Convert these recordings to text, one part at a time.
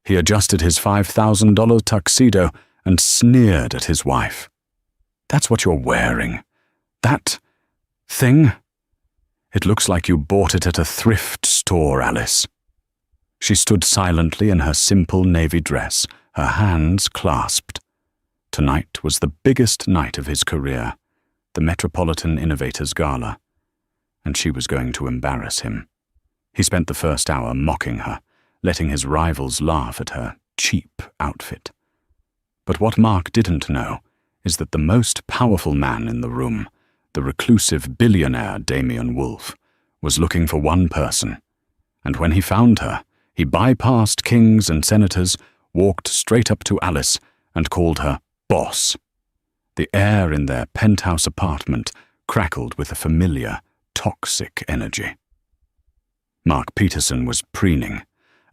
He adjusted his $5,000 tuxedo and sneered at his wife. "That's what you're wearing. That thing? It looks like you bought it at a thrift store, Alice." She stood silently in her simple navy dress, her hands clasped. Tonight was the biggest night of his career, the Metropolitan Innovators Gala, and she was going to embarrass him. He spent the first hour mocking her, letting his rivals laugh at her cheap outfit. But what Mark didn't know is that the most powerful man in the room, the reclusive billionaire Damian Wolf, was looking for one person, and when he found her, he bypassed kings and senators, walked straight up to Alice, and called her boss. The air in their penthouse apartment crackled with a familiar, toxic energy. Mark Peterson was preening,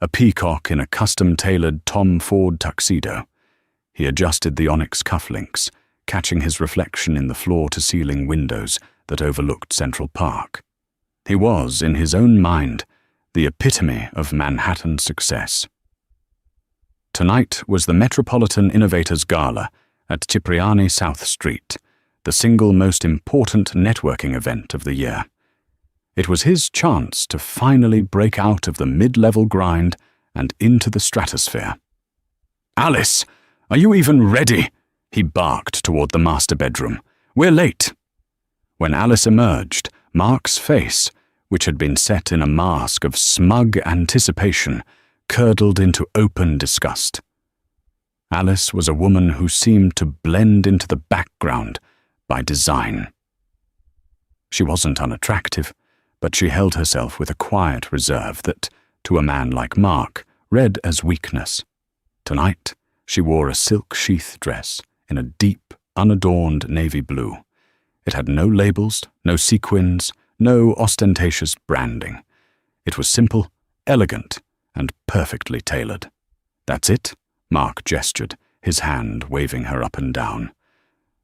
a peacock in a custom-tailored Tom Ford tuxedo. He adjusted the onyx cufflinks, catching his reflection in the floor-to-ceiling windows that overlooked Central Park. He was, in his own mind, the epitome of Manhattan success. Tonight was the Metropolitan Innovators Gala at Cipriani South Street, the single most important networking event of the year. It was his chance to finally break out of the mid-level grind and into the stratosphere. "Alice, are you even ready?" he barked toward the master bedroom. "We're late." When Alice emerged, Mark's face, which had been set in a mask of smug anticipation, curdled into open disgust. Alice was a woman who seemed to blend into the background by design. She wasn't unattractive, but she held herself with a quiet reserve that, to a man like Mark, read as weakness. Tonight, she wore a silk sheath dress in a deep, unadorned navy blue. It had no labels, no sequins, no ostentatious branding. It was simple, elegant, and perfectly tailored. "That's it?" Mark gestured, his hand waving her up and down.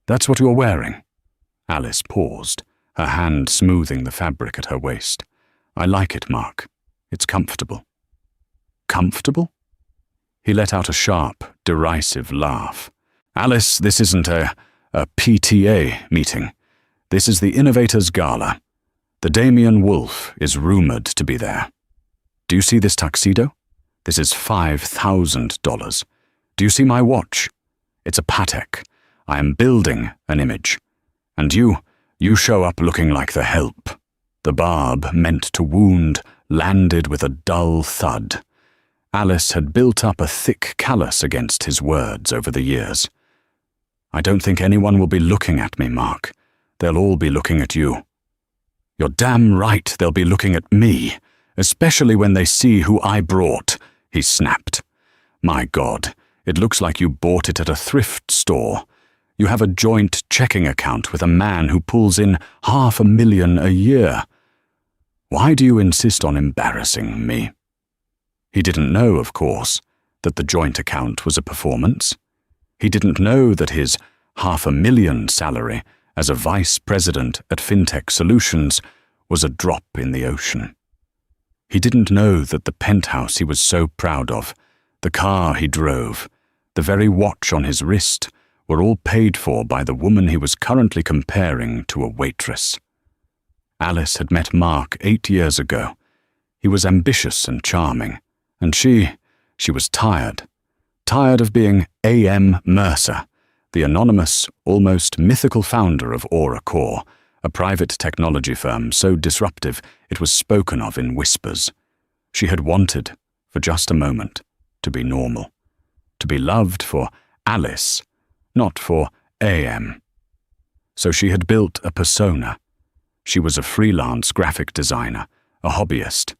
"That's what you're wearing?" Alice paused, her hand smoothing the fabric at her waist. "I like it, Mark. It's comfortable." "Comfortable?" He let out a sharp, derisive laugh. "Alice, this isn't a PTA meeting. This is the Innovators Gala. The Damian Wolf is rumored to be there. Do you see this tuxedo? This is $5,000. Do you see my watch? It's a Patek. I am building an image. And you show up looking like the help." The barb, meant to wound, landed with a dull thud. Alice had built up a thick callus against his words over the years. "I don't think anyone will be looking at me, Mark. They'll all be looking at you." "You're damn right they'll be looking at me, especially when they see who I brought," he snapped. "My God, it looks like you bought it at a thrift store. You have a joint checking account with a man who pulls in $500,000 a year. Why do you insist on embarrassing me?" He didn't know, of course, that the joint account was a performance. He didn't know that his $500,000 salary as a vice president at FinTech Solutions was a drop in the ocean. He didn't know that the penthouse he was so proud of, the car he drove, the very watch on his wrist, were all paid for by the woman he was currently comparing to a waitress. Alice had met Mark 8 years ago. He was ambitious and charming, and she was tired of being A.M. Mercer, the anonymous, almost mythical founder of Aura Core, a private technology firm so disruptive it was spoken of in whispers. She had wanted, for just a moment, to be normal, to be loved for Alice, not for A.M. So she had built a persona. She was a freelance graphic designer, a hobbyist.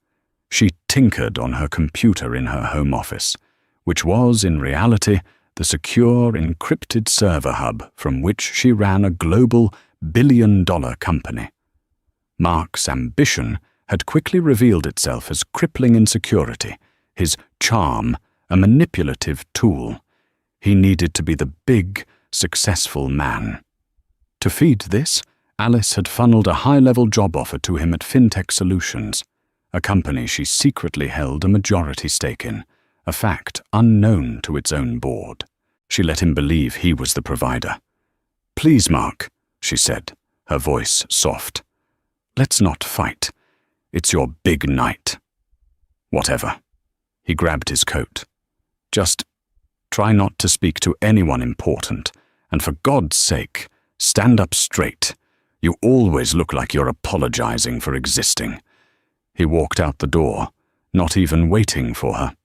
She tinkered on her computer in her home office, which was, in reality, the secure, encrypted server hub from which she ran a global billion-dollar company. Mark's ambition had quickly revealed itself as crippling insecurity, his charm a manipulative tool. He needed to be the big, successful man. To feed this, Alice had funneled a high-level job offer to him at FinTech Solutions, a company she secretly held a majority stake in, a fact unknown to its own board. She let him believe he was the provider. "Please, Mark," she said, her voice soft. "Let's not fight. It's your big night." "Whatever." He grabbed his coat. "Just try not to speak to anyone important, and for God's sake, stand up straight. You always look like you're apologizing for existing." He walked out the door, not even waiting for her.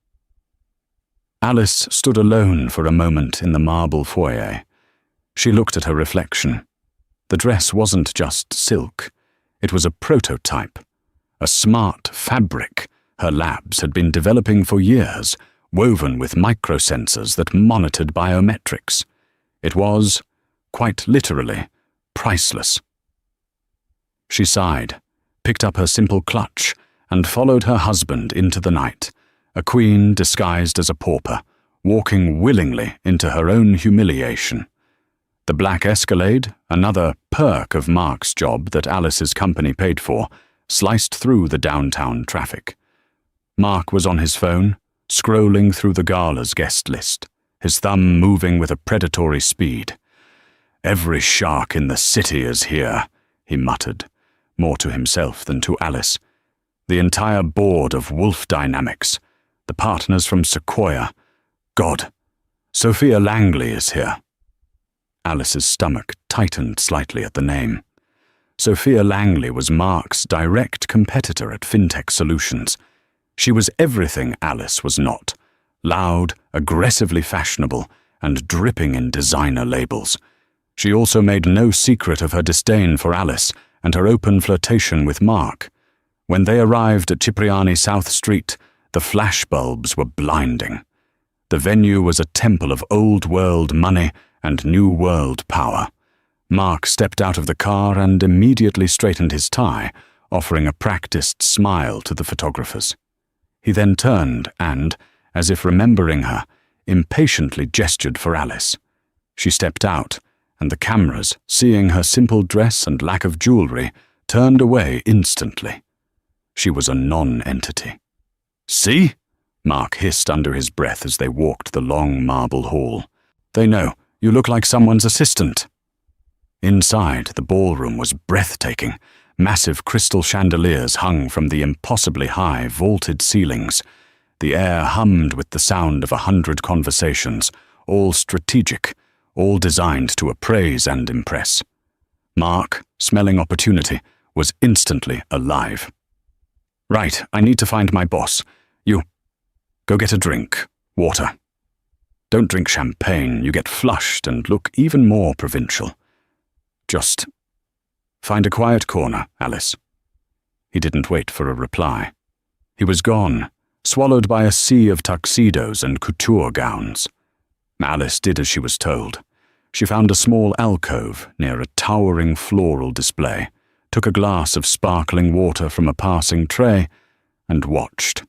Alice stood alone for a moment in the marble foyer. She looked at her reflection. The dress wasn't just silk. It was a prototype, a smart fabric her labs had been developing for years, woven with microsensors that monitored biometrics. It was, quite literally, priceless. She sighed, picked up her simple clutch, and followed her husband into the night, a queen disguised as a pauper, walking willingly into her own humiliation. The black Escalade, another perk of Mark's job that Alice's company paid for, sliced through the downtown traffic. Mark was on his phone, scrolling through the Gala's guest list, his thumb moving with a predatory speed. "Every shark in the city is here," he muttered, more to himself than to Alice. "The entire board of Wolf Dynamics, the partners from Sequoia. God, Sophia Langley is here." Alice's stomach tightened slightly at the name. Sophia Langley was Mark's direct competitor at FinTech Solutions. She was everything Alice was not: loud, aggressively fashionable, and dripping in designer labels. She also made no secret of her disdain for Alice and her open flirtation with Mark. When they arrived at Cipriani South Street, the flashbulbs were blinding. The venue was a temple of old-world money and new-world power. Mark stepped out of the car and immediately straightened his tie, offering a practiced smile to the photographers. He then turned and, as if remembering her, impatiently gestured for Alice. She stepped out, and the cameras, seeing her simple dress and lack of jewelry, turned away instantly. She was a non-entity. "See?" Mark hissed under his breath as they walked the long marble hall. "They know. You look like someone's assistant." Inside, the ballroom was breathtaking. Massive crystal chandeliers hung from the impossibly high, vaulted ceilings. The air hummed with the sound of 100 conversations, all strategic, all designed to appraise and impress. Mark, smelling opportunity, was instantly alive. "Right, I need to find my boss. You, go get a drink. Water. Don't drink champagne, you get flushed and look even more provincial. Just find a quiet corner, Alice." He didn't wait for a reply. He was gone, swallowed by a sea of tuxedos and couture gowns. Alice did as she was told. She found a small alcove near a towering floral display, took a glass of sparkling water from a passing tray, and watched.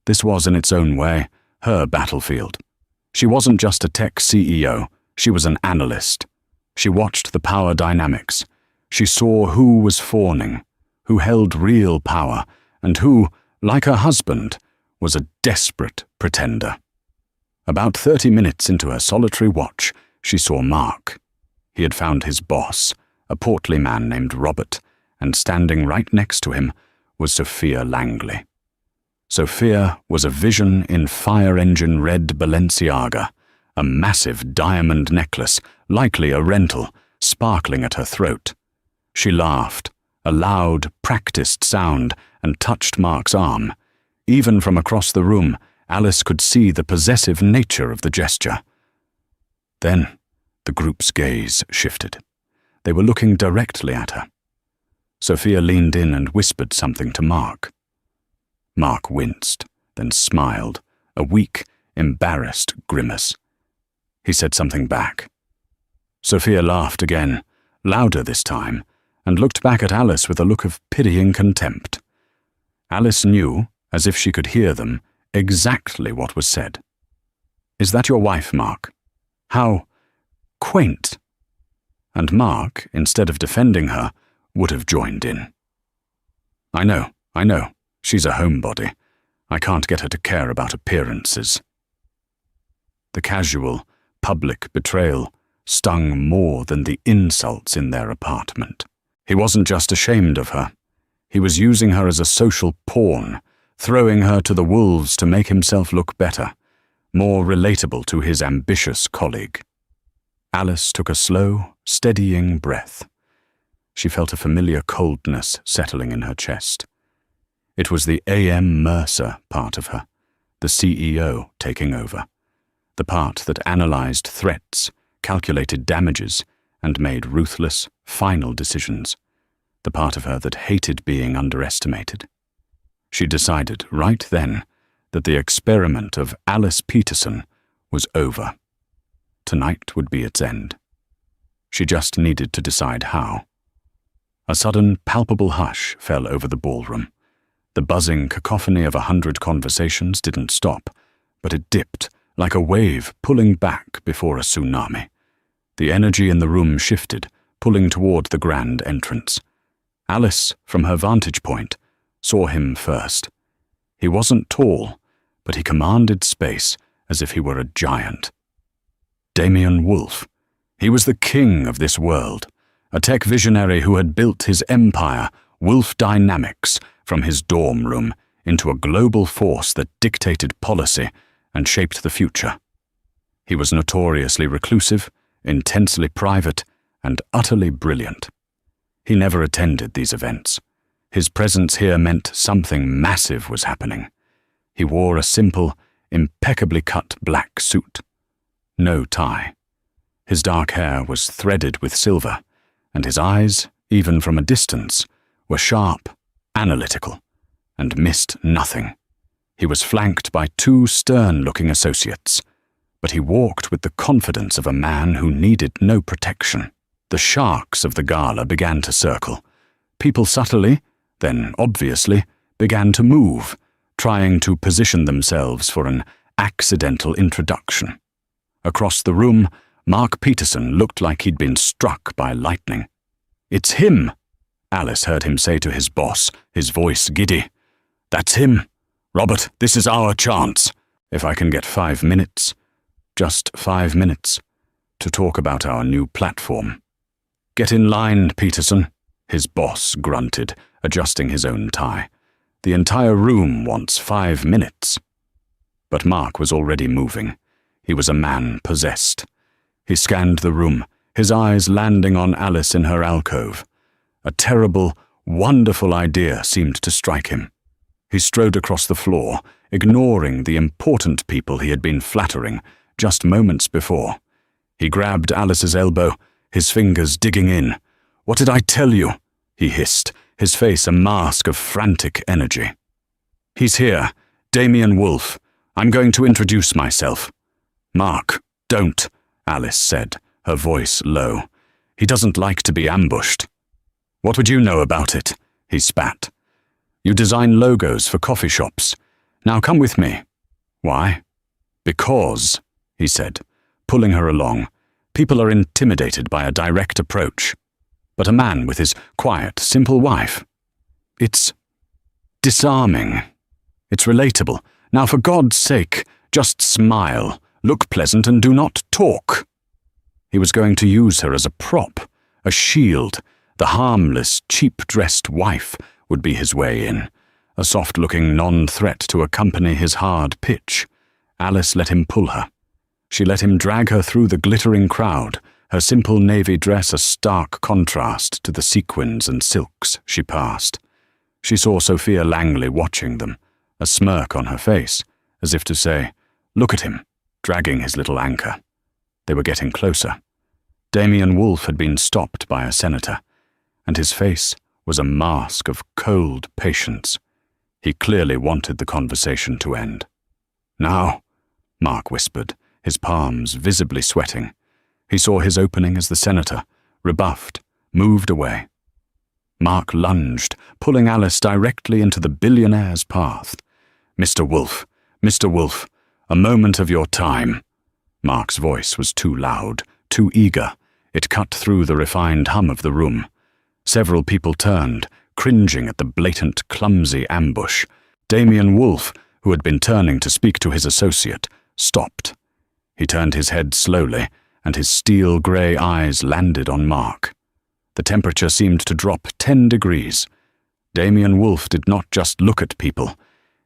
This was, in its own way, her battlefield. She wasn't just a tech CEO, she was an analyst. She watched the power dynamics. She saw who was fawning, who held real power, and who, like her husband, was a desperate pretender. About 30 minutes into her solitary watch, she saw Mark. He had found his boss, a portly man named Robert, and standing right next to him was Sophia Langley. Sophia was a vision in fire-engine red Balenciaga, a massive diamond necklace, likely a rental, sparkling at her throat. She laughed, a loud, practiced sound, and touched Mark's arm. Even from across the room, Alice could see the possessive nature of the gesture. Then, the group's gaze shifted. They were looking directly at her. Sophia leaned in and whispered something to Mark. Mark winced, then smiled, a weak, embarrassed grimace. He said something back. Sophia laughed again, louder this time, and looked back at Alice with a look of pitying contempt. Alice knew, as if she could hear them, exactly what was said. "Is that your wife, Mark? How quaint." And Mark, instead of defending her, would have joined in. I know. She's a homebody. I can't get her to care about appearances." The casual, public betrayal stung more than the insults in their apartment. He wasn't just ashamed of her. He was using her as a social pawn, throwing her to the wolves to make himself look better, more relatable to his ambitious colleague. Alice took a slow, steadying breath. She felt a familiar coldness settling in her chest. It was the A.M. Mercer part of her, the CEO taking over, the part that analyzed threats, calculated damages, and made ruthless, final decisions, the part of her that hated being underestimated. She decided right then that the experiment of Alice Peterson was over. Tonight would be its end. She just needed to decide how. A sudden, palpable hush fell over the ballroom. The buzzing cacophony of 100 conversations didn't stop, but it dipped like a wave pulling back before a tsunami. The energy in the room shifted, pulling toward the grand entrance. Alice, from her vantage point, saw him first. He wasn't tall, but he commanded space as if he were a giant. Damien Wolfe. He was the king of this world, a tech visionary who had built his empire, Wolfe Dynamics, from his dorm room into a global force that dictated policy and shaped the future. He was notoriously reclusive, intensely private, and utterly brilliant. He never attended these events. His presence here meant something massive was happening. He wore a simple, impeccably cut black suit. No tie. His dark hair was threaded with silver, and his eyes, even from a distance, were sharp, analytical, and missed nothing. He was flanked by 2 stern-looking associates, but he walked with the confidence of a man who needed no protection. The sharks of the gala began to circle. People subtly, then obviously, began to move, trying to position themselves for an accidental introduction. Across the room, Mark Peterson looked like he'd been struck by lightning. "It's him," Alice heard him say to his boss, his voice giddy. "That's him. Robert, this is our chance. If I can get 5 minutes, just 5 minutes, to talk about our new platform." "Get in line, Peterson," his boss grunted, adjusting his own tie. "The entire room wants 5 minutes." But Mark was already moving. He was a man possessed. He scanned the room, his eyes landing on Alice in her alcove. A terrible, wonderful idea seemed to strike him. He strode across the floor, ignoring the important people he had been flattering just moments before. He grabbed Alice's elbow, his fingers digging in. "What did I tell you?" he hissed, his face a mask of frantic energy. "He's here, Damien Wolfe. I'm going to introduce myself." "Mark, don't," Alice said, her voice low. "He doesn't like to be ambushed." "What would you know about it?" he spat. "You design logos for coffee shops. Now come with me." "Why?" "Because," he said, pulling her along, "people are intimidated by a direct approach. But a man with his quiet, simple wife, it's disarming. It's relatable. Now for God's sake, just smile, look pleasant, and do not talk." He was going to use her as a prop, a shield. The harmless, cheap-dressed wife would be his way in, a soft-looking non-threat to accompany his hard pitch. Alice let him pull her. She let him drag her through the glittering crowd, her simple navy dress a stark contrast to the sequins and silks she passed. She saw Sophia Langley watching them, a smirk on her face, as if to say, "Look at him, dragging his little anchor." They were getting closer. Damien Wolfe had been stopped by a senator, and his face was a mask of cold patience. He clearly wanted the conversation to end. "Now," Mark whispered, his palms visibly sweating. He saw his opening as the senator, rebuffed, moved away. Mark lunged, pulling Alice directly into the billionaire's path. "Mr. Wolfe, Mr. Wolfe, a moment of your time." Mark's voice was too loud, too eager. It cut through the refined hum of the room. Several people turned, cringing at the blatant, clumsy ambush. Damien Wolfe, who had been turning to speak to his associate, stopped. He turned his head slowly, and his steel-grey eyes landed on Mark. The temperature seemed to drop 10 degrees. Damien Wolfe did not just look at people.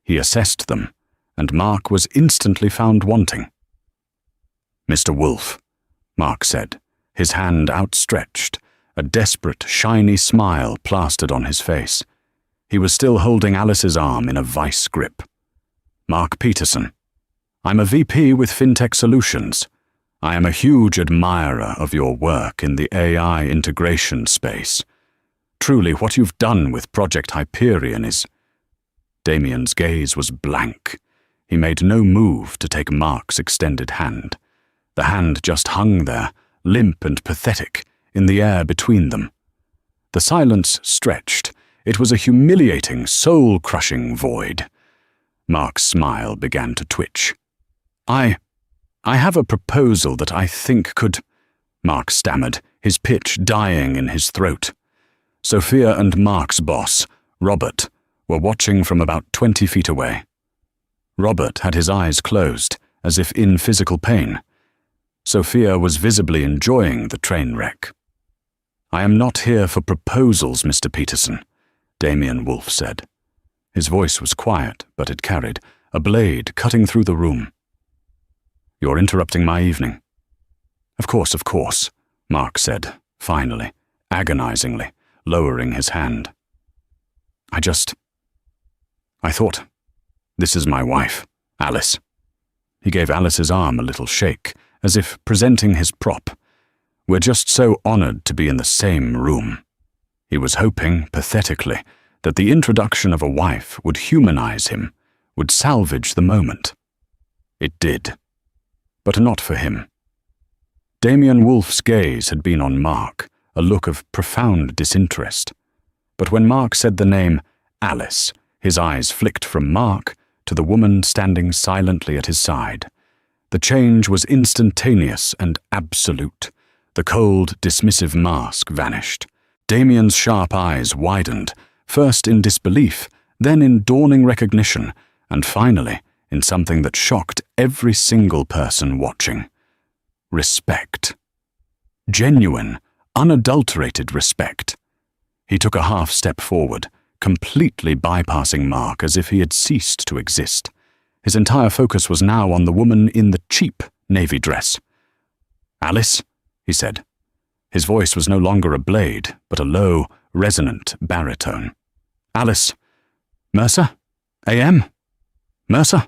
He assessed them, and Mark was instantly found wanting. "Mr. Wolfe," Mark said, his hand outstretched, a desperate, shiny smile plastered on his face. He was still holding Alice's arm in a vice grip. "Mark Peterson. I'm a VP with FinTech Solutions. I am a huge admirer of your work in the AI integration space. Truly, what you've done with Project Hyperion is—" Damien's gaze was blank. He made no move to take Mark's extended hand. The hand just hung there, limp and pathetic, in the air between them. The silence stretched. It was a humiliating, soul-crushing void. Mark's smile began to twitch. I have a proposal that I think could—" Mark stammered, his pitch dying in his throat. Sophia and Mark's boss, Robert, were watching from about 20 feet away. Robert had his eyes closed, as if in physical pain. Sophia was visibly enjoying the train wreck. "I am not here for proposals, Mr. Peterson," Damien Wolfe said. His voice was quiet, but it carried, a blade cutting through the room. "You're interrupting my evening." Of course," Mark said, finally, agonizingly, lowering his hand. I thought, this is my wife, Alice." He gave Alice's arm a little shake, as if presenting his prop. "We're just so honored to be in the same room." He was hoping, pathetically, that the introduction of a wife would humanize him, would salvage the moment. It did. But not for him. Damien Wolfe's gaze had been on Mark, a look of profound disinterest. But when Mark said the name Alice, his eyes flicked from Mark to the woman standing silently at his side. The change was instantaneous and absolute. The cold, dismissive mask vanished. Damien's sharp eyes widened, first in disbelief, then in dawning recognition, and finally in something that shocked every single person watching. Respect. Genuine, unadulterated respect. He took a half step forward, completely bypassing Mark as if he had ceased to exist. His entire focus was now on the woman in the cheap navy dress. "Alice," he said. His voice was no longer a blade, but a low, resonant baritone. "Alice. Mercer? AM? Mercer?"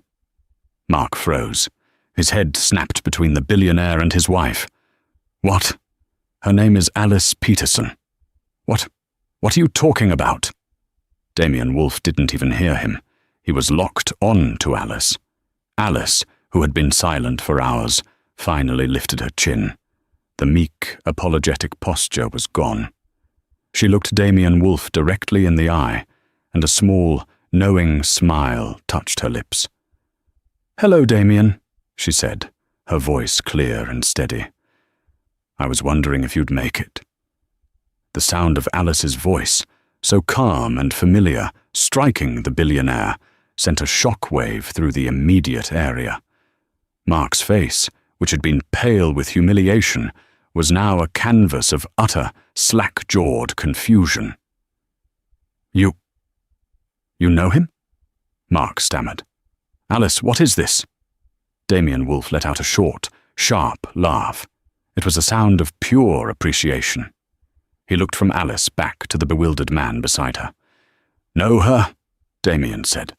Mark froze. His head snapped between the billionaire and his wife. "What? Her name is Alice Peterson. What are you talking about?" Damien Wolfe didn't even hear him. He was locked on to Alice. Alice, who had been silent for hours, finally lifted her chin. The meek, apologetic posture was gone. She looked Damien Wolfe directly in the eye, and a small, knowing smile touched her lips. "Hello, Damien," she said, her voice clear and steady. "I was wondering if you'd make it." The sound of Alice's voice, so calm and familiar, striking the billionaire, sent a shock wave through the immediate area. Mark's face, which had been pale with humiliation, was now a canvas of utter, slack-jawed confusion. You know him?" Mark stammered. "Alice, what is this?" Damien Wolfe let out a short, sharp laugh. It was a sound of pure appreciation. He looked from Alice back to the bewildered man beside her. "Know her?" Damien said.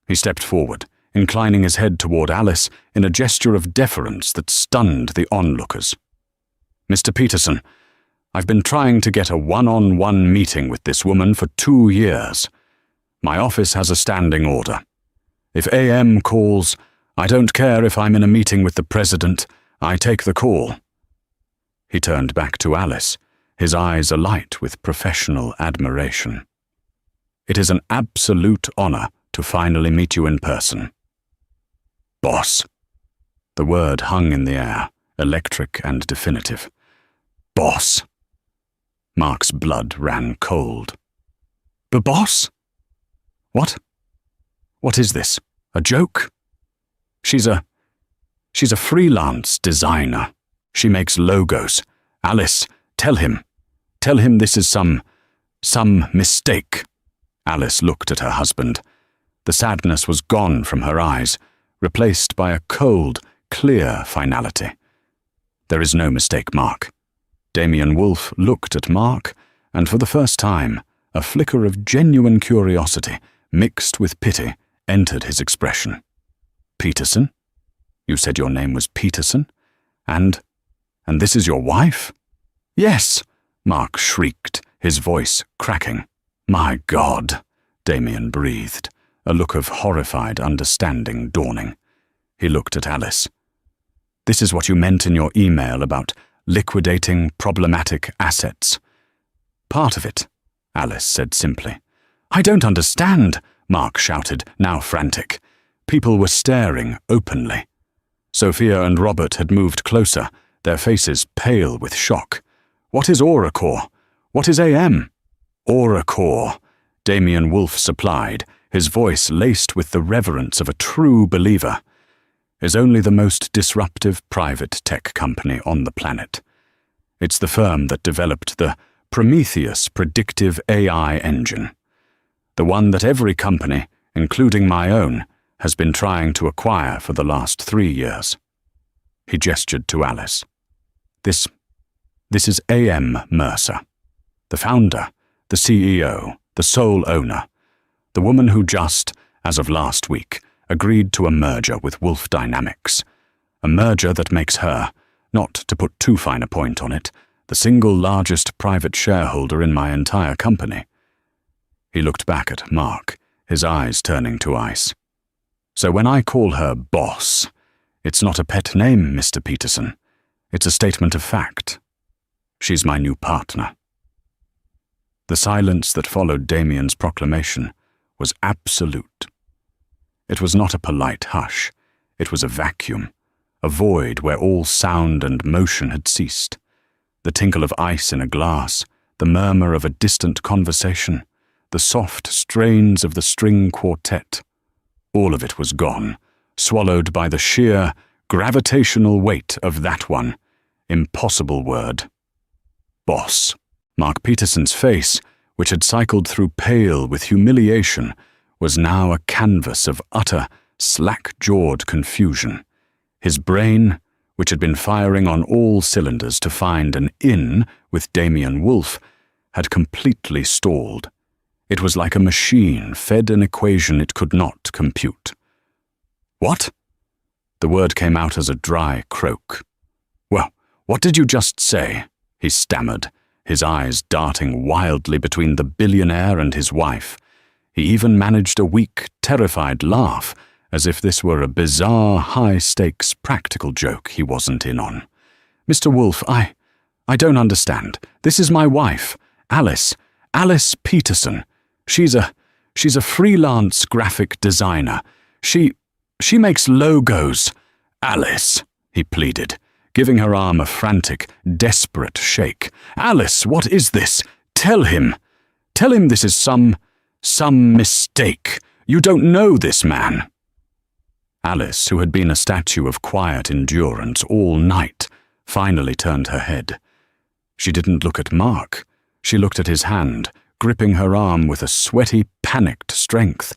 He stepped forward, inclining his head toward Alice in a gesture of deference that stunned the onlookers. "Mr. Peterson, I've been trying to get a one-on-one meeting with this woman for 2 years. My office has a standing order. If AM calls, I don't care if I'm in a meeting with the president, I take the call." He turned back to Alice, his eyes alight with professional admiration. "It is an absolute honor to finally meet you in person." "Boss." The word hung in the air, electric and definitive. "Boss." Mark's blood ran cold. "Boss? What is this? A joke? She's a She's a freelance designer. She makes logos. Alice, tell him. Tell him this is some mistake." Alice looked at her husband. The sadness was gone from her eyes, replaced by a cold, clear finality. "There is no mistake, Mark." Damien Wolfe looked at Mark, and for the first time, a flicker of genuine curiosity, mixed with pity, entered his expression. "Peterson? You said your name was Peterson? And this is your wife?" "Yes," Mark shrieked, his voice cracking. "My God," Damien breathed, a look of horrified understanding dawning. He looked at Alice. "This is what you meant in your email about liquidating problematic assets." "Part of it," Alice said simply. "I don't understand," Mark shouted, now frantic. People were staring openly. Sophia and Robert had moved closer, their faces pale with shock. "What is Auracore? What is AM?" "Auracore," Damien Wolfe supplied, his voice laced with the reverence of a true believer, "is only the most disruptive private tech company on the planet. It's the firm that developed the Prometheus predictive AI engine, the one that every company, including my own, has been trying to acquire for the last 3 years. He gestured to Alice. This is A.M. Mercer, the founder, the CEO, the sole owner, the woman who just, as of last week, agreed to a merger with Wolf Dynamics, a merger that makes her, not to put too fine a point on it, the single largest private shareholder in my entire company. He looked back at Mark, his eyes turning to ice. So when I call her boss, it's not a pet name, Mr. Peterson. It's a statement of fact. She's my new partner. The silence that followed Damien's proclamation was absolute. It was not a polite hush. It was a vacuum, a void where all sound and motion had ceased. The tinkle of ice in a glass, the murmur of a distant conversation, the soft strains of the string quartet. All of it was gone, swallowed by the sheer, gravitational weight of that one, impossible word. Boss. Mark Peterson's face, which had cycled through pale with humiliation, was now a canvas of utter, slack-jawed confusion. His brain, which had been firing on all cylinders to find an in with Damien Wolfe, had completely stalled. It was like a machine fed an equation it could not compute. "What?" The word came out as a dry croak. "Well, what did you just say?" he stammered, his eyes darting wildly between the billionaire and his wife. He even managed a weak, terrified laugh, as if this were a bizarre, high-stakes practical joke he wasn't in on. "Mr. Wolfe, I don't understand. This is my wife, Alice Peterson. She's a freelance graphic designer. She makes logos." "Alice," he pleaded, giving her arm a frantic, desperate shake. "Alice, what is this? Tell him. Tell him this is some mistake. You don't know this man." Alice, who had been a statue of quiet endurance all night, finally turned her head. She didn't look at Mark. She looked at his hand, gripping her arm with a sweaty, panicked strength.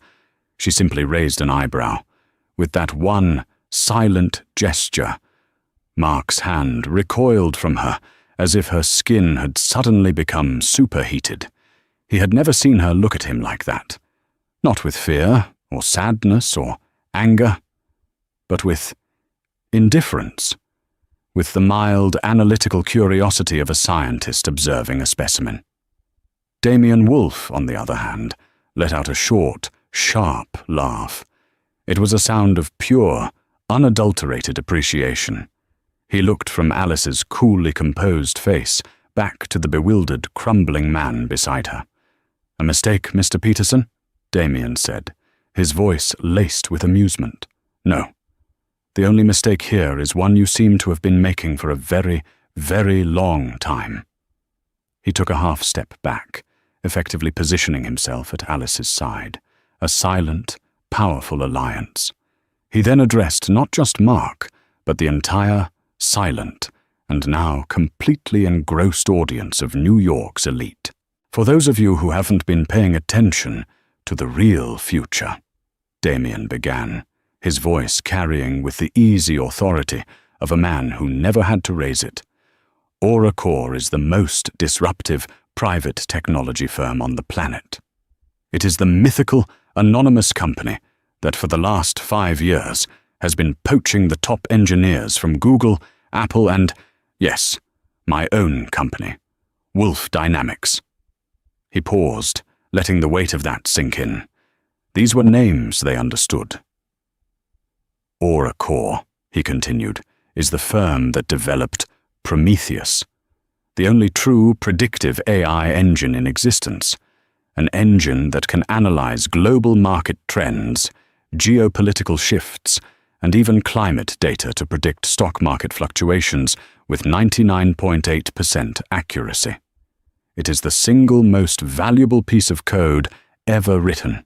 She simply raised an eyebrow. With that one silent gesture, Mark's hand recoiled from her as if her skin had suddenly become superheated. He had never seen her look at him like that. Not with fear, or sadness, or anger, but with indifference, with the mild, analytical curiosity of a scientist observing a specimen. Damien Wolfe, on the other hand, let out a short, sharp laugh. It was a sound of pure, unadulterated appreciation. He looked from Alice's coolly composed face back to the bewildered, crumbling man beside her. "A mistake, Mr. Peterson?" Damien said, his voice laced with amusement. "No. The only mistake here is one you seem to have been making for a very, very long time." He took a half step back, effectively positioning himself at Alice's side, a silent, powerful alliance. He then addressed not just Mark, but the entire, silent, and now completely engrossed audience of New York's elite. For those of you who haven't been paying attention to the real future, Damien began, his voice carrying with the easy authority of a man who never had to raise it. Oracle is the most disruptive private technology firm on the planet. It is the mythical, anonymous company that for the last 5 years has been poaching the top engineers from Google, Apple, and, yes, my own company, Wolf Dynamics. He paused, letting the weight of that sink in. These were names they understood. Oracle, he continued, is the firm that developed Prometheus, the only true predictive AI engine in existence, an engine that can analyze global market trends, geopolitical shifts, and even climate data to predict stock market fluctuations with 99.8% accuracy. It is the single most valuable piece of code ever written.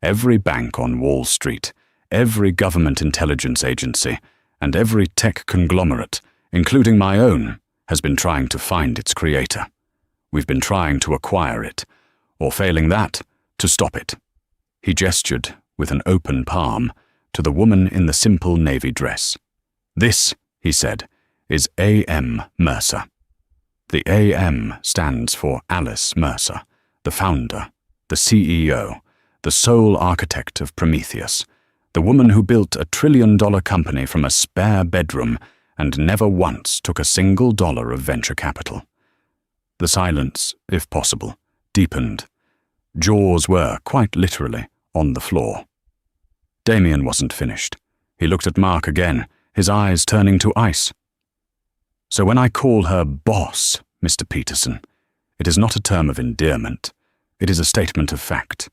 Every bank on Wall Street, every government intelligence agency, and every tech conglomerate, including my own, has been trying to find its creator. We've been trying to acquire it, or failing that, to stop it. He gestured with an open palm to the woman in the simple navy dress. This, he said, is A.M. Mercer. The A.M. stands for Alice Mercer, the founder, the CEO, the sole architect of Prometheus, the woman who built a $1 trillion company from a spare bedroom and never once took a single dollar of venture capital. The silence, if possible, deepened. Jaws were, quite literally, on the floor. Damien wasn't finished. He looked at Mark again, his eyes turning to ice. So when I call her boss, Mr. Peterson, it is not a term of endearment. It is a statement of fact.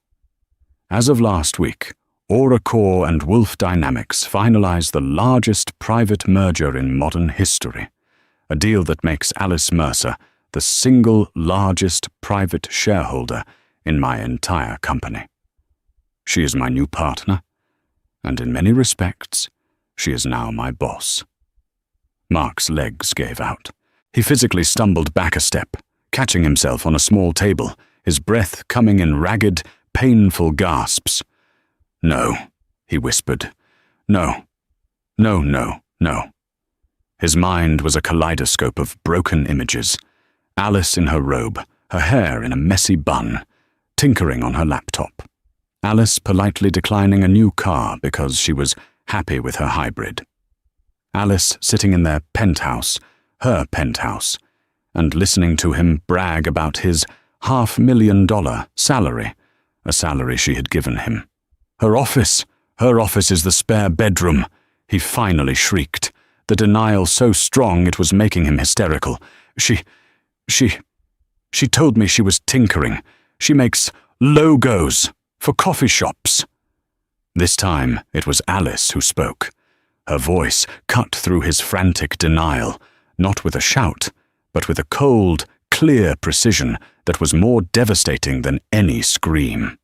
As of last week, Oracle and Wolf Dynamics finalized the largest private merger in modern history, a deal that makes Alice Mercer the single largest private shareholder in my entire company. She is my new partner, and in many respects, she is now my boss. Mark's legs gave out. He physically stumbled back a step, catching himself on a small table, his breath coming in ragged, painful gasps. No, he whispered. No, no, no, no. His mind was a kaleidoscope of broken images. Alice in her robe, her hair in a messy bun, tinkering on her laptop. Alice politely declining a new car because she was happy with her hybrid. Alice sitting in their penthouse, her penthouse, and listening to him brag about his $500,000 salary, a salary she had given him. Her office is the spare bedroom, he finally shrieked, the denial so strong it was making him hysterical. She told me she was tinkering. She makes logos for coffee shops. This time it was Alice who spoke. Her voice cut through his frantic denial, not with a shout, but with a cold, clear precision that was more devastating than any scream.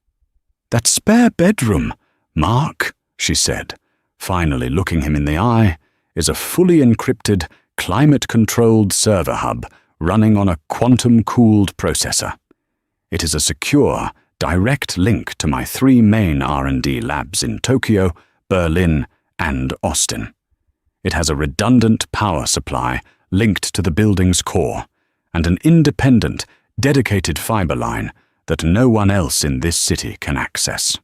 That spare bedroom, Mark, she said, finally looking him in the eye, is a fully encrypted, climate-controlled server hub running on a quantum-cooled processor. It is a secure, direct link to my 3 main R&D labs in Tokyo, Berlin, and Austin. It has a redundant power supply linked to the building's core, and an independent, dedicated fiber line that no one else in this city can access.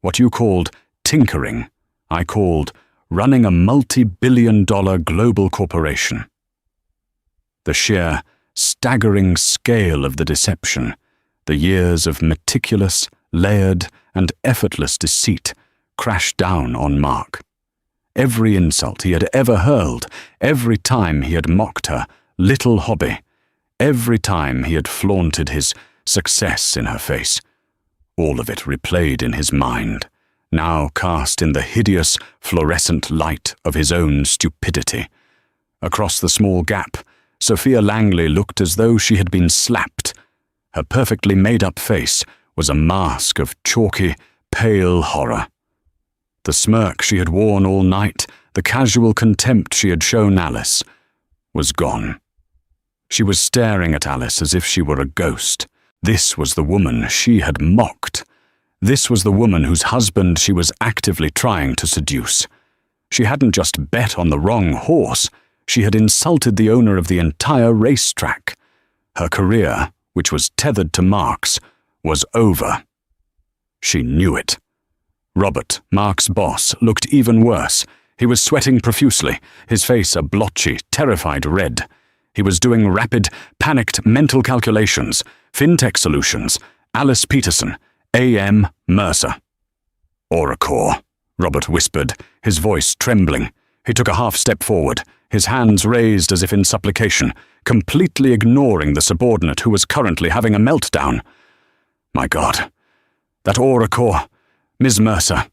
What you called tinkering, I called running a multi-billion-dollar global corporation. The sheer, staggering scale of the deception, the years of meticulous, layered, and effortless deceit crashed down on Mark. Every insult he had ever hurled, every time he had mocked her little hobby, every time he had flaunted his success in her face, all of it replayed in his mind, now cast in the hideous, fluorescent light of his own stupidity. Across the small gap, Sophia Langley looked as though she had been slapped. Her perfectly made-up face was a mask of chalky, pale horror. The smirk she had worn all night, the casual contempt she had shown Alice, was gone. She was staring at Alice as if she were a ghost. This was the woman she had mocked. This was the woman whose husband she was actively trying to seduce. She hadn't just bet on the wrong horse, she had insulted the owner of the entire racetrack. Her career, which was tethered to Mark's, was over. She knew it. Robert, Mark's boss, looked even worse. He was sweating profusely, his face a blotchy, terrified red. He was doing rapid, panicked mental calculations. FinTech Solutions, Alice Peterson, A.M. Mercer. Oracore, Robert whispered, his voice trembling. He took a half step forward, his hands raised as if in supplication, completely ignoring the subordinate who was currently having a meltdown. My God, that Oracore, Ms. Mercer,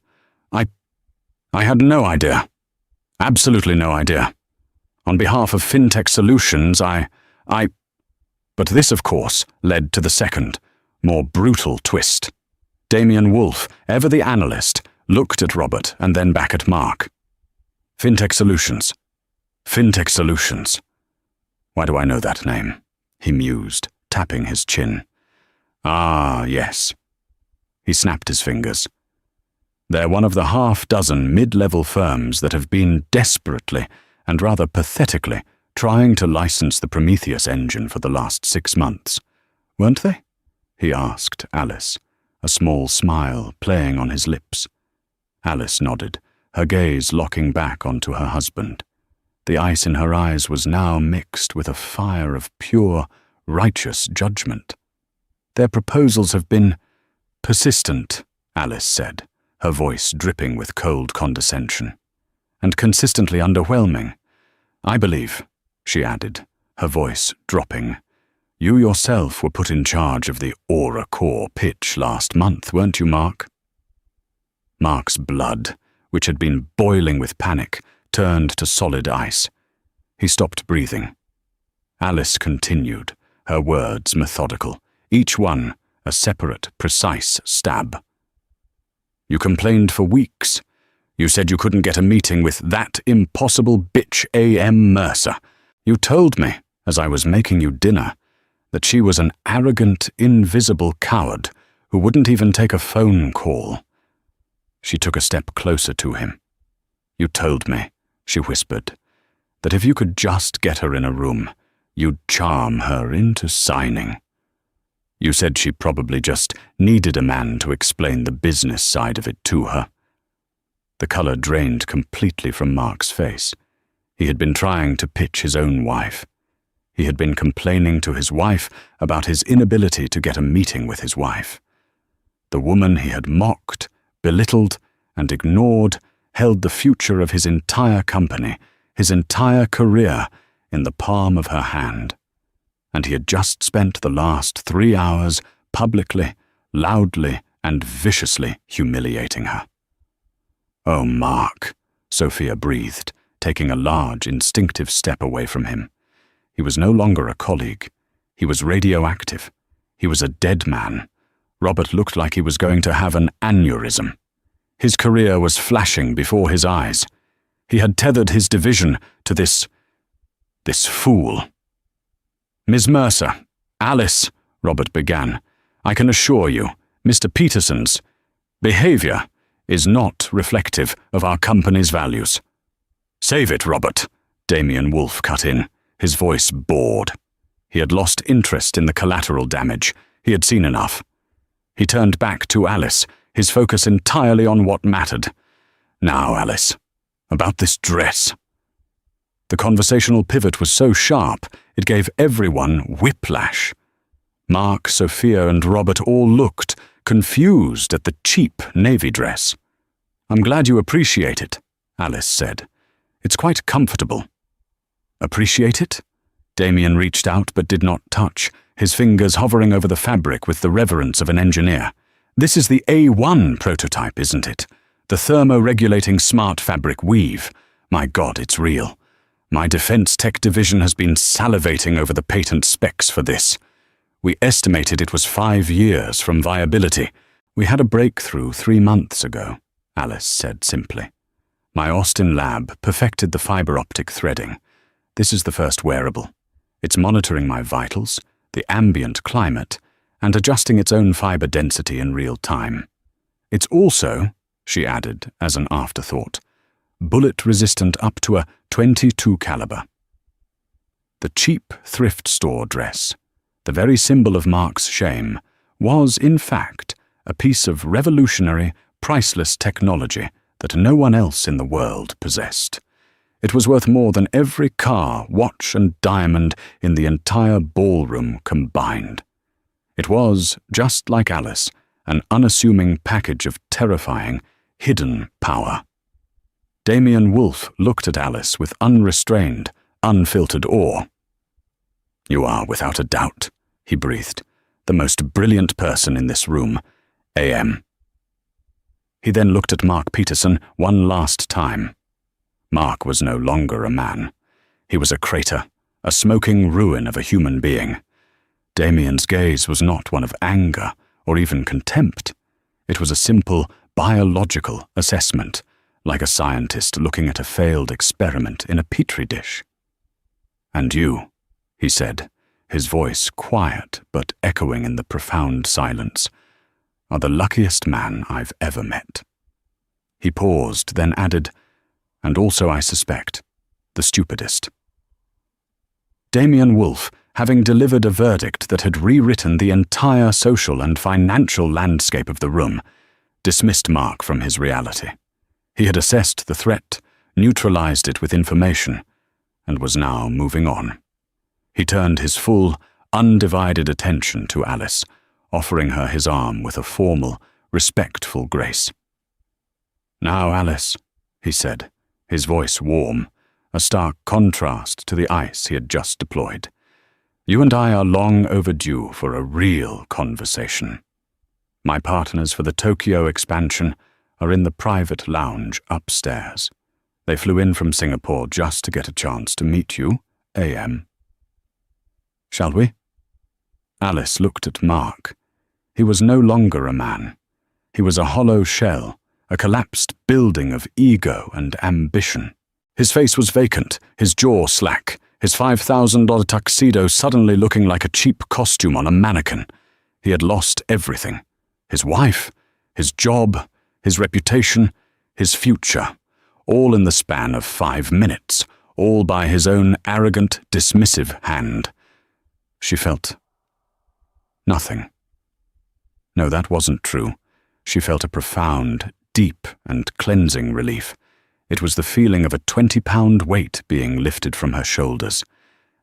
I had no idea. Absolutely no idea. On behalf of FinTech Solutions, But this, of course, led to the second, more brutal twist. Damien Wolfe, ever the analyst, looked at Robert and then back at Mark. FinTech Solutions. FinTech Solutions. Why do I know that name? He mused, tapping his chin. Ah, yes. He snapped his fingers. They're one of the half-dozen mid-level firms that have been desperately, and rather pathetically, trying to license the Prometheus engine for the last 6 months. Weren't they? He asked Alice, a small smile playing on his lips. Alice nodded, her gaze locking back onto her husband. The ice in her eyes was now mixed with a fire of pure, righteous judgment. Their proposals have been persistent, Alice said, her voice dripping with cold condescension, and consistently underwhelming. I believe, she added, her voice dropping, you yourself were put in charge of the Aura Core pitch last month, weren't you, Mark? Mark's blood, which had been boiling with panic, turned to solid ice. He stopped breathing. Alice continued, her words methodical, each one a separate, precise stab. You complained for weeks. You said you couldn't get a meeting with that impossible bitch A.M. Mercer. You told me, as I was making you dinner, that she was an arrogant, invisible coward who wouldn't even take a phone call. She took a step closer to him. You told me, she whispered, that if you could just get her in a room, you'd charm her into signing. You said she probably just needed a man to explain the business side of it to her. The color drained completely from Mark's face. He had been trying to pitch his own wife. He had been complaining to his wife about his inability to get a meeting with his wife. The woman he had mocked, belittled, and ignored held the future of his entire company, his entire career, in the palm of her hand. And he had just spent the last 3 hours publicly, loudly, and viciously humiliating her. Oh, Mark, Sophia breathed, taking a large, instinctive step away from him. He was no longer a colleague. He was radioactive. He was a dead man. Robert looked like he was going to have an aneurysm. His career was flashing before his eyes. He had tethered his division to this fool. Ms. Mercer, Alice, Robert began, I can assure you, Mr. Peterson's behavior is not reflective of our company's values. Save it, Robert, Damien Wolfe cut in, his voice bored. He had lost interest in the collateral damage. He had seen enough. He turned back to Alice, his focus entirely on what mattered. Now, Alice, about this dress. The conversational pivot was so sharp, it gave everyone whiplash. Mark, Sophia, and Robert all looked, confused at the cheap navy dress. I'm glad you appreciate it, Alice said. It's quite comfortable. Appreciate it? Damien reached out but did not touch, his fingers hovering over the fabric with the reverence of an engineer. This is the A1 prototype, isn't it? The thermo-regulating smart fabric weave. My God, it's real. My defense tech division has been salivating over the patent specs for this. We estimated it was 5 years from viability. We had a breakthrough 3 months ago, Alice said simply. My Austin lab perfected the fiber optic threading. This is the first wearable. It's monitoring my vitals, the ambient climate, and adjusting its own fiber density in real time. It's also, she added as an afterthought, bullet-resistant up to a .22 caliber. The cheap thrift store dress, the very symbol of Mark's shame, was, in fact, a piece of revolutionary, priceless technology that no one else in the world possessed. It was worth more than every car, watch, and diamond in the entire ballroom combined. It was, just like Alice, an unassuming package of terrifying, hidden power. Damien Wolfe looked at Alice with unrestrained, unfiltered awe. "You are, without a doubt," he breathed, "the most brilliant person in this room, AM." He then looked at Mark Peterson one last time. Mark was no longer a man. He was a crater, a smoking ruin of a human being. Damien's gaze was not one of anger or even contempt. It was a simple, biological assessment, like a scientist looking at a failed experiment in a petri dish. "And you," he said, his voice quiet but echoing in the profound silence, "are the luckiest man I've ever met." He paused, then added, "And also, I suspect, the stupidest." Damien Wolfe, having delivered a verdict that had rewritten the entire social and financial landscape of the room, dismissed Mark from his reality. He had assessed the threat, neutralized it with information, and was now moving on. He turned his full, undivided attention to Alice, offering her his arm with a formal, respectful grace. "Now, Alice," he said, his voice warm, a stark contrast to the ice he had just deployed. "You and I are long overdue for a real conversation. My partners for the Tokyo expansion are in the private lounge upstairs. They flew in from Singapore just to get a chance to meet you, AM. Shall we?" Alice looked at Mark. He was no longer a man. He was a hollow shell, a collapsed building of ego and ambition. His face was vacant, his jaw slack, his $5,000 tuxedo suddenly looking like a cheap costume on a mannequin. He had lost everything. His wife, his job, his reputation, his future, all in the span of 5 minutes, all by his own arrogant, dismissive hand. She felt nothing. No, that wasn't true. She felt a profound, deep and cleansing relief. It was the feeling of a 20-pound weight being lifted from her shoulders.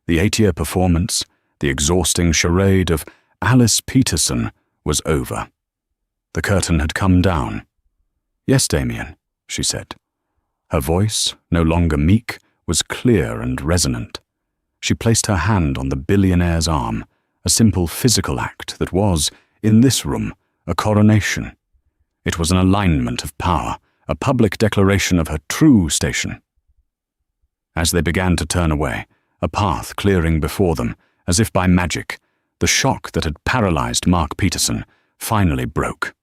The 8-year performance, the exhausting charade of Alice Peterson, was over. The curtain had come down. "Yes, Damien," she said. Her voice, no longer meek, was clear and resonant. She placed her hand on the billionaire's arm, a simple physical act that was, in this room, a coronation. It was an alignment of power, a public declaration of her true station. As they began to turn away, a path clearing before them, as if by magic, the shock that had paralyzed Mark Peterson finally broke.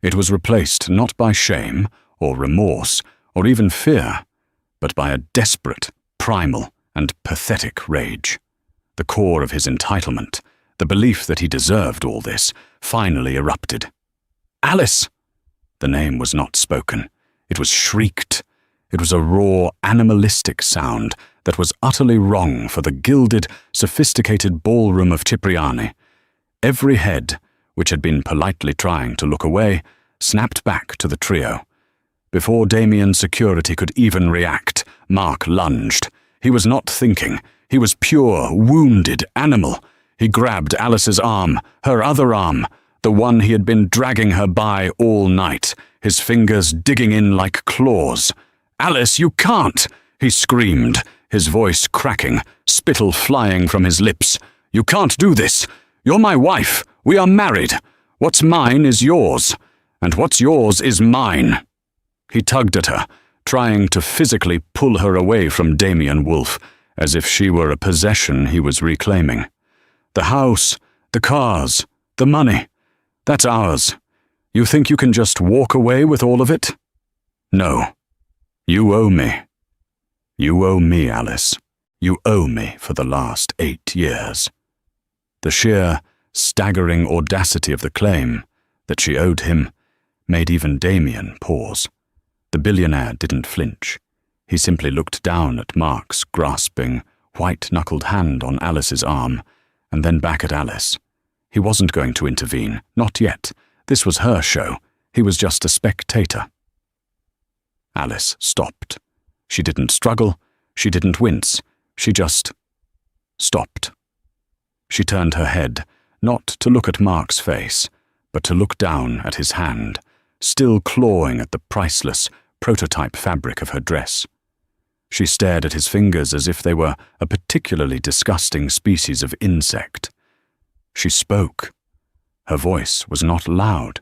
It was replaced not by shame or remorse or even fear, but by a desperate, primal, and pathetic rage. The core of his entitlement, the belief that he deserved all this, finally erupted. "Alice!" The name was not spoken. It was shrieked. It was a raw, animalistic sound that was utterly wrong for the gilded, sophisticated ballroom of Cipriani. Every head, which had been politely trying to look away, snapped back to the trio. Before Damien's security could even react, Mark lunged. He was not thinking. He was pure, wounded animal. He grabbed Alice's arm, her other arm, the one he had been dragging her by all night, his fingers digging in like claws. "Alice, you can't!" he screamed, his voice cracking, spittle flying from his lips. "You can't do this! You're my wife! We are married! What's mine is yours, and what's yours is mine!" He tugged at her, trying to physically pull her away from Damien Wolfe, as if she were a possession he was reclaiming. "The house, the cars, the money, that's ours. You think you can just walk away with all of it? No, You owe me. You owe me, Alice. You owe me for the last 8 years. The sheer, staggering audacity of the claim that she owed him made even Damien pause. The billionaire didn't flinch. He simply looked down at Mark's grasping, white-knuckled hand on Alice's arm, and then back at Alice. He wasn't going to intervene, not yet. This was her show. He was just a spectator. Alice stopped. She didn't struggle. She didn't wince. She just stopped. She turned her head, not to look at Mark's face, but to look down at his hand, still clawing at the priceless, prototype fabric of her dress. She stared at his fingers as if they were a particularly disgusting species of insect. She spoke. Her voice was not loud.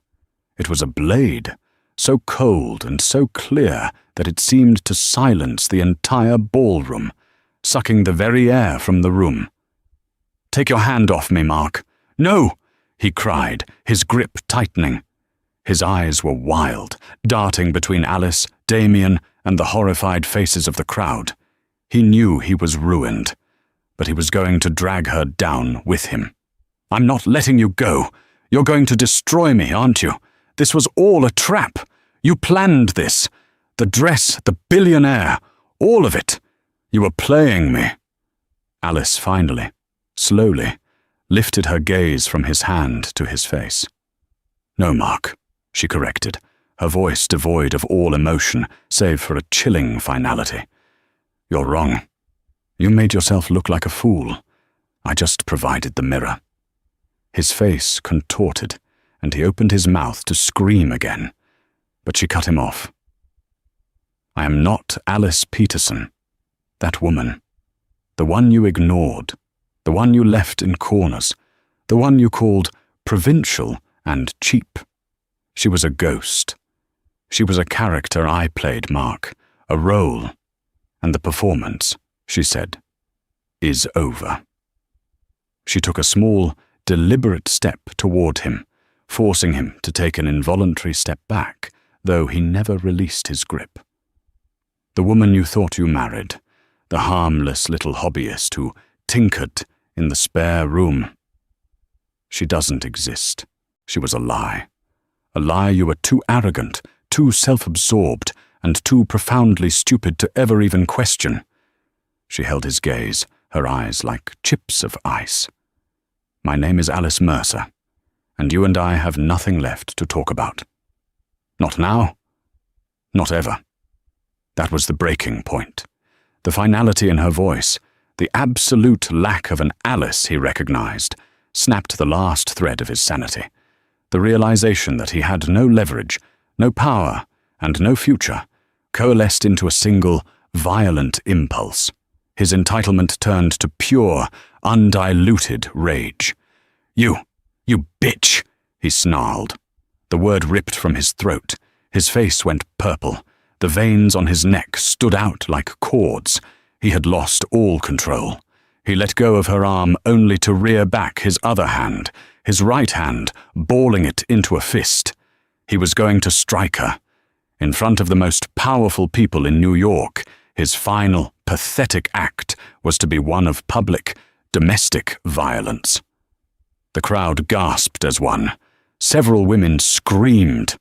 It was a blade, so cold and so clear that it seemed to silence the entire ballroom, sucking the very air from the room. "Take your hand off me, Mark." "No!" he cried, his grip tightening. His eyes were wild, darting between Alice, Damien, and the horrified faces of the crowd. He knew he was ruined, but he was going to drag her down with him. "I'm not letting you go. You're going to destroy me, aren't you? This was all a trap. You planned this. The dress, the billionaire, all of it. You were playing me." Alice finally, slowly, lifted her gaze from his hand to his face. "No, Mark," she corrected, her voice devoid of all emotion, save for a chilling finality. "You're wrong. You made yourself look like a fool. I just provided the mirror." His face contorted, and he opened his mouth to scream again, but she cut him off. "I am not Alice Peterson. That woman. The one you ignored. The one you left in corners. The one you called provincial and cheap. She was a ghost. She was a character I played, Mark. A role. And the performance," she said, "is over." She took a small, deliberate step toward him, forcing him to take an involuntary step back, though he never released his grip. "The woman you thought you married, the harmless little hobbyist who tinkered in the spare room. She doesn't exist. She was a lie. A lie you were too arrogant, too self-absorbed, and too profoundly stupid to ever even question." She held his gaze, her eyes like chips of ice. "My name is Alice Mercer, and you and I have nothing left to talk about. Not now. Not ever." That was the breaking point. The finality in her voice, the absolute lack of an Alice he recognized, snapped the last thread of his sanity. The realization that he had no leverage, no power, and no future, coalesced into a single, violent impulse. His entitlement turned to pure, undiluted rage. You bitch," he snarled. The word ripped from his throat. His face went purple. The veins on his neck stood out like cords. He had lost all control. He let go of her arm only to rear back his other hand, his right hand, balling it into a fist. He was going to strike her. In front of the most powerful people in New York, his final, pathetic act was to be one of public, domestic violence. The crowd gasped as one. Several women screamed.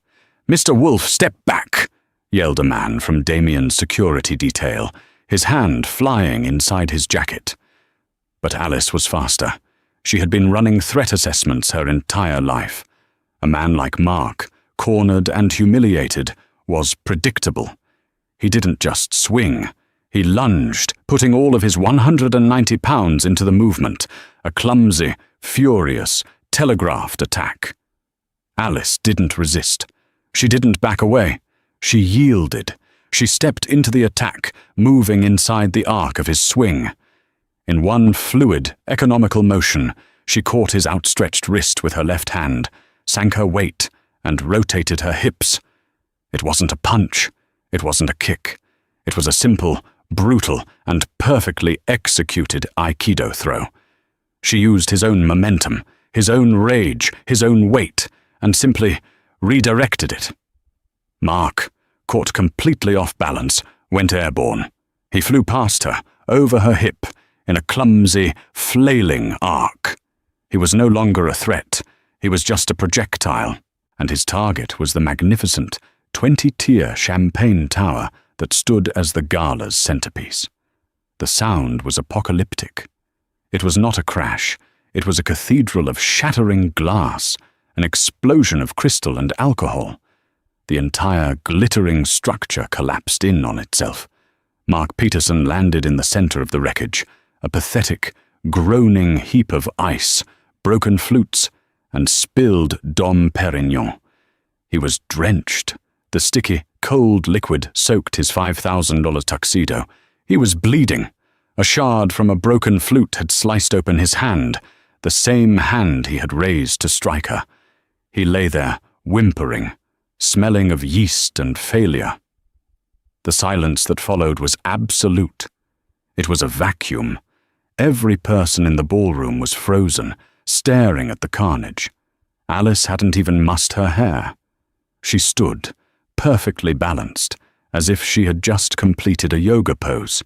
"Mr. Wolf, step back!" yelled a man from Damien's security detail, his hand flying inside his jacket. But Alice was faster. She had been running threat assessments her entire life. A man like Mark, cornered and humiliated, was predictable. He didn't just swing. He lunged, putting all of his 190 pounds into the movement, a clumsy, furious, telegraphed attack. Alice didn't resist. She didn't back away. She yielded. She stepped into the attack, moving inside the arc of his swing. In one fluid, economical motion, she caught his outstretched wrist with her left hand, sank her weight, and rotated her hips. It wasn't a punch. It wasn't a kick. It was a simple, brutal, and perfectly executed Aikido throw. She used his own momentum, his own rage, his own weight, and simply redirected it. Mark, caught completely off balance, went airborne. He flew past her, over her hip, in a clumsy, flailing arc. He was no longer a threat. He was just a projectile, and his target was the magnificent 20-tier champagne tower that stood as the Gala's centerpiece. The sound was apocalyptic. It was not a crash. It was a cathedral of shattering glass, an explosion of crystal and alcohol. The entire glittering structure collapsed in on itself. Mark Peterson landed in the center of the wreckage, a pathetic, groaning heap of ice, broken flutes, and spilled Dom Perignon. He was drenched. The sticky, cold liquid soaked his $5,000 tuxedo. He was bleeding. A shard from a broken flute had sliced open his hand, the same hand he had raised to strike her. He lay there, whimpering, smelling of yeast and failure. The silence that followed was absolute. It was a vacuum. Every person in the ballroom was frozen, staring at the carnage. Alice hadn't even mussed her hair. She stood, perfectly balanced, as if she had just completed a yoga pose.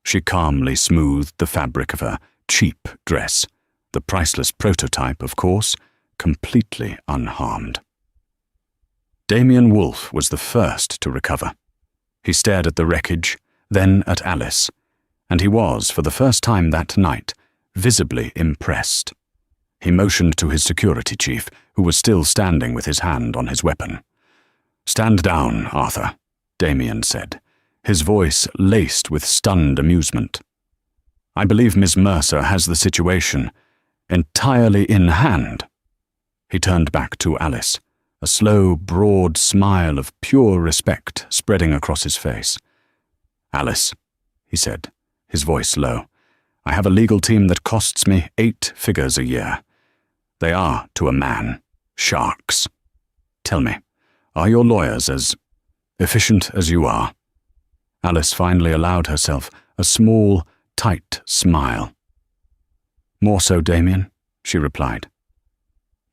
She calmly smoothed the fabric of her cheap dress, the priceless prototype, of course, completely unharmed. Damien Wolfe was the first to recover. He stared at the wreckage, then at Alice, and he was, for the first time that night, visibly impressed. He motioned to his security chief, who was still standing with his hand on his weapon. "Stand down, Arthur," Damien said, his voice laced with stunned amusement. "I believe Miss Mercer has the situation entirely in hand." He turned back to Alice, a slow, broad smile of pure respect spreading across his face. "Alice," he said, his voice low, "I have a legal team that costs me 8 figures a year. They are, to a man, sharks. Tell me, are your lawyers as efficient as you are?" Alice finally allowed herself a small, tight smile. "More so, Damien," she replied.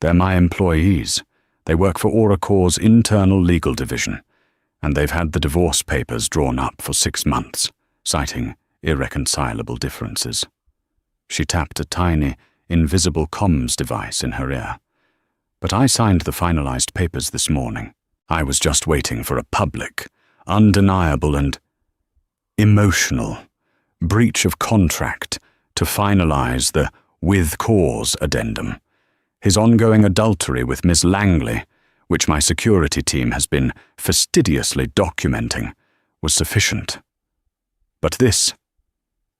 "They're my employees. They work for Oracor's internal legal division, and they've had the divorce papers drawn up for 6 months, citing irreconcilable differences." She tapped a tiny, invisible comms device in her ear. "But I signed the finalized papers this morning. I was just waiting for a public, undeniable and emotional breach of contract to finalize the with cause addendum. His ongoing adultery with Miss Langley, which my security team has been fastidiously documenting, was sufficient. But this,"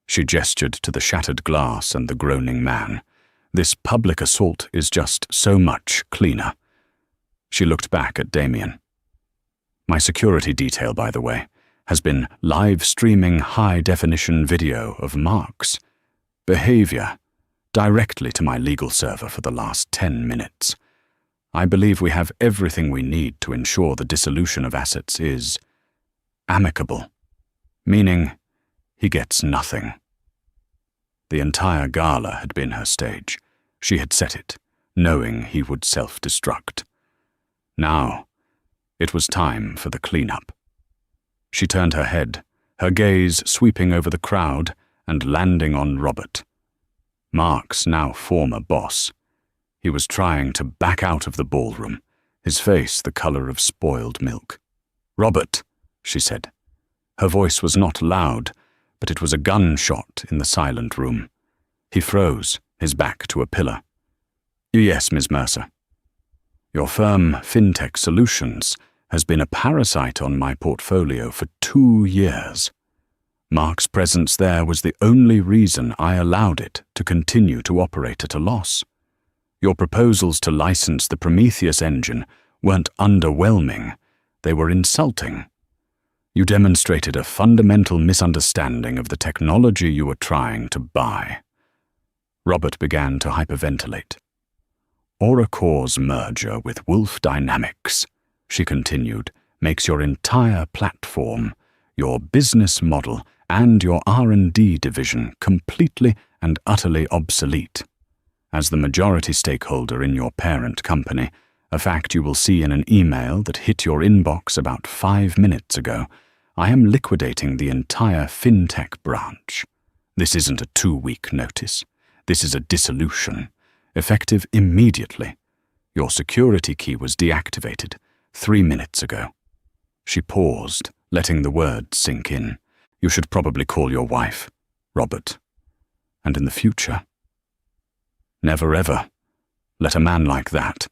she gestured to the shattered glass and the groaning man, "this public assault is just so much cleaner." She looked back at Damien. "My security detail, by the way, has been live-streaming high-definition video of Mark's behavior directly to my legal server for the last 10 minutes. I believe we have everything we need to ensure the dissolution of assets is amicable, meaning he gets nothing." The entire gala had been her stage. She had set it, knowing he would self-destruct. Now, it was time for the cleanup. She turned her head, her gaze sweeping over the crowd and landing on Robert, Mark's now former boss. He was trying to back out of the ballroom, his face the color of spoiled milk. "Robert," she said. Her voice was not loud, but it was a gunshot in the silent room. He froze, his back to a pillar. "Yes, Ms. Mercer." "Your firm, FinTech Solutions, has been a parasite on my portfolio for 2 years. Mark's presence there was the only reason I allowed it to continue to operate at a loss. Your proposals to license the Prometheus engine weren't underwhelming, they were insulting. You demonstrated a fundamental misunderstanding of the technology you were trying to buy." Robert began to hyperventilate. "Oracor's merger with Wolf Dynamics," she continued, "makes your entire platform, your business model, and your R&D division completely and utterly obsolete. As the majority stakeholder in your parent company, a fact you will see in an email that hit your inbox about 5 minutes ago, I am liquidating the entire fintech branch. This isn't a 2-week notice. This is a dissolution, effective immediately. Your security key was deactivated 3 minutes ago." She paused, letting the words sink in. "You should probably call your wife, Robert. And in the future, never ever let a man like that,"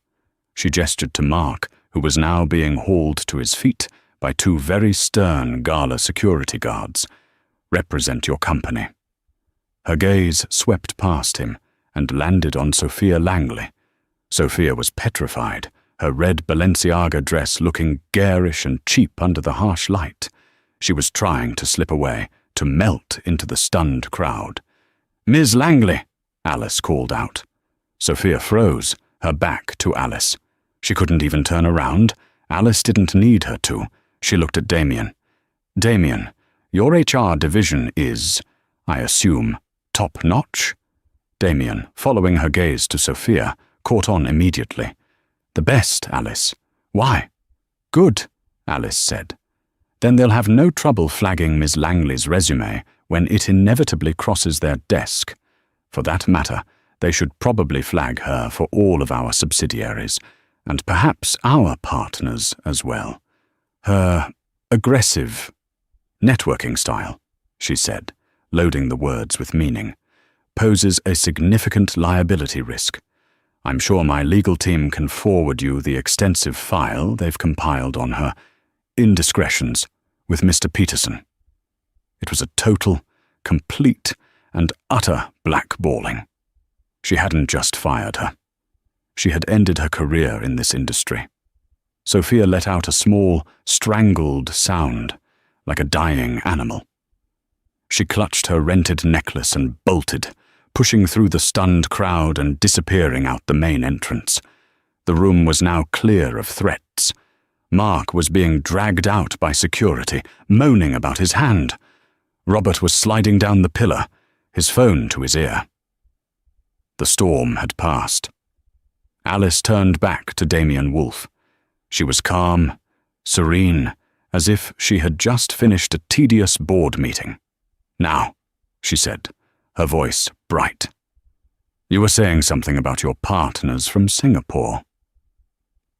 she gestured to Mark, who was now being hauled to his feet by 2 very stern Gala security guards, "represent your company." Her gaze swept past him and landed on Sophia Langley. Sophia was petrified, her red Balenciaga dress looking garish and cheap under the harsh light. She was trying to slip away, to melt into the stunned crowd. "Ms. Langley," Alice called out. Sophia froze, her back to Alice. She couldn't even turn around. Alice didn't need her to. She looked at Damien. "Damien, your HR division is, I assume, top-notch?" Damien, following her gaze to Sophia, caught on immediately. "The best, Alice. Why?" "Good," Alice said. "Then they'll have no trouble flagging Ms. Langley's resume when it inevitably crosses their desk. For that matter, they should probably flag her for all of our subsidiaries, and perhaps our partners as well. Her aggressive networking style," she said, loading the words with meaning, "poses a significant liability risk. I'm sure my legal team can forward you the extensive file they've compiled on her indiscretions with Mr. Peterson." It was a total, complete, and utter blackballing. She hadn't just fired her. She had ended her career in this industry. Sophia let out a small, strangled sound, like a dying animal. She clutched her rented necklace and bolted, pushing through the stunned crowd and disappearing out the main entrance. The room was now clear of threats. Mark was being dragged out by security, moaning about his hand. Robert was sliding down the pillar, his phone to his ear. The storm had passed. Alice turned back to Damien Wolfe. She was calm, serene, as if she had just finished a tedious board meeting. "Now," she said, her voice bright. "You were saying something about your partners from Singapore."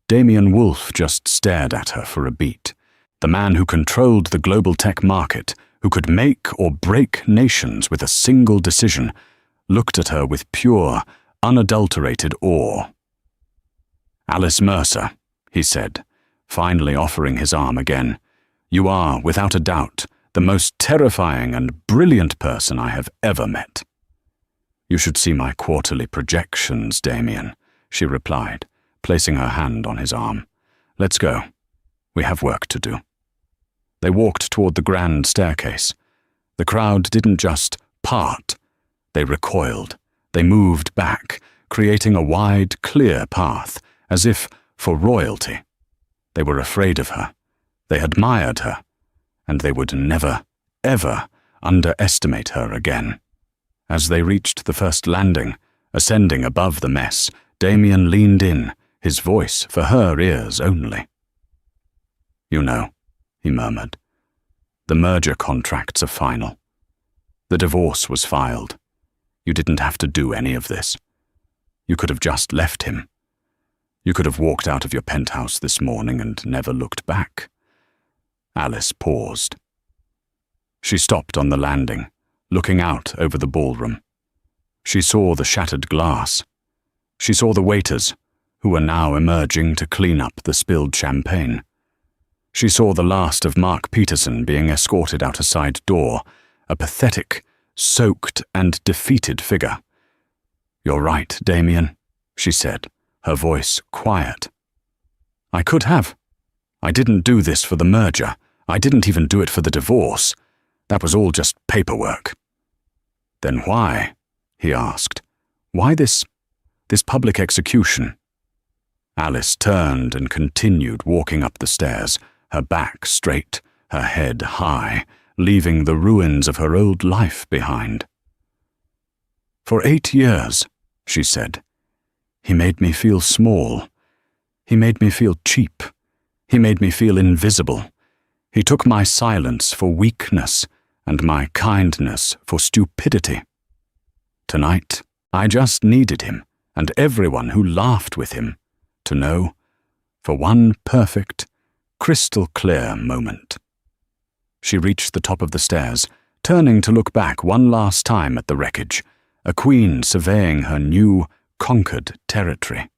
Damien Wolfe just stared at her for a beat. The man who controlled the global tech market, who could make or break nations with a single decision, looked at her with pure, unadulterated awe. "Alice Mercer," he said, finally offering his arm again. "You are, without a doubt, the most terrifying and brilliant person I have ever met." "You should see my quarterly projections, Damien," she replied, placing her hand on his arm. "Let's go. We have work to do." They walked toward the grand staircase. The crowd didn't just part. They recoiled. They moved back, creating a wide, clear path, as if for royalty. They were afraid of her. They admired her. And they would never, ever underestimate her again. As they reached the first landing, ascending above the mess, Damien leaned in, his voice for her ears only. "You know," he murmured, "the merger contracts are final. The divorce was filed. You didn't have to do any of this. You could have just left him. You could have walked out of your penthouse this morning and never looked back." Alice paused. She stopped on the landing, looking out over the ballroom. She saw the shattered glass. She saw the waiters, who were now emerging to clean up the spilled champagne. She saw the last of Mark Peterson being escorted out a side door, a pathetic, soaked and defeated figure. "You're right, Damien," she said, her voice quiet. "I could have. I didn't do this for the merger. I didn't even do it for the divorce. That was all just paperwork." "Then why?" he asked. "Why this public execution?" Alice turned and continued walking up the stairs, her back straight, her head high, leaving the ruins of her old life behind. "For 8 years," she said, "he made me feel small. He made me feel cheap. He made me feel invisible. He took my silence for weakness and my kindness for stupidity. Tonight, I just needed him, and everyone who laughed with him, to know, for one perfect, crystal-clear moment. She reached the top of the stairs, turning to look back one last time at the wreckage, a queen surveying her new, conquered territory.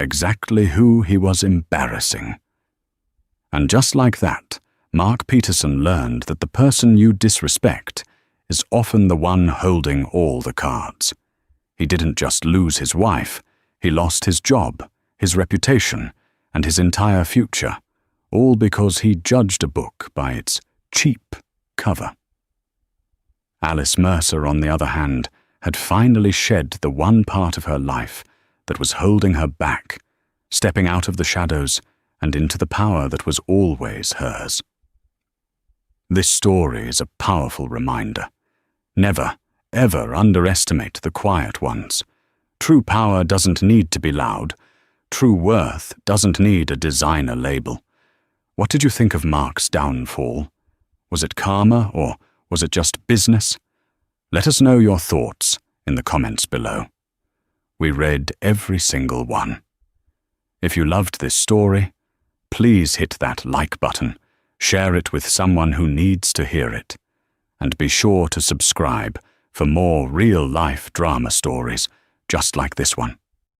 Exactly who he was embarrassing. And just like that, Mark Peterson learned that the person you disrespect is often the one holding all the cards. He didn't just lose his wife, he lost his job, his reputation, and his entire future, all because he judged a book by its cheap cover. Alice Mercer, on the other hand, had finally shed the one part of her life that was holding her back, stepping out of the shadows and into the power that was always hers. This story is a powerful reminder. Never, ever underestimate the quiet ones. True power doesn't need to be loud. True worth doesn't need a designer label. What did you think of Mark's downfall? Was it karma, or was it just business? Let us know your thoughts in the comments below. We read every single one. If you loved this story, please hit that like button, share it with someone who needs to hear it, and be sure to subscribe for more real-life drama stories just like this one.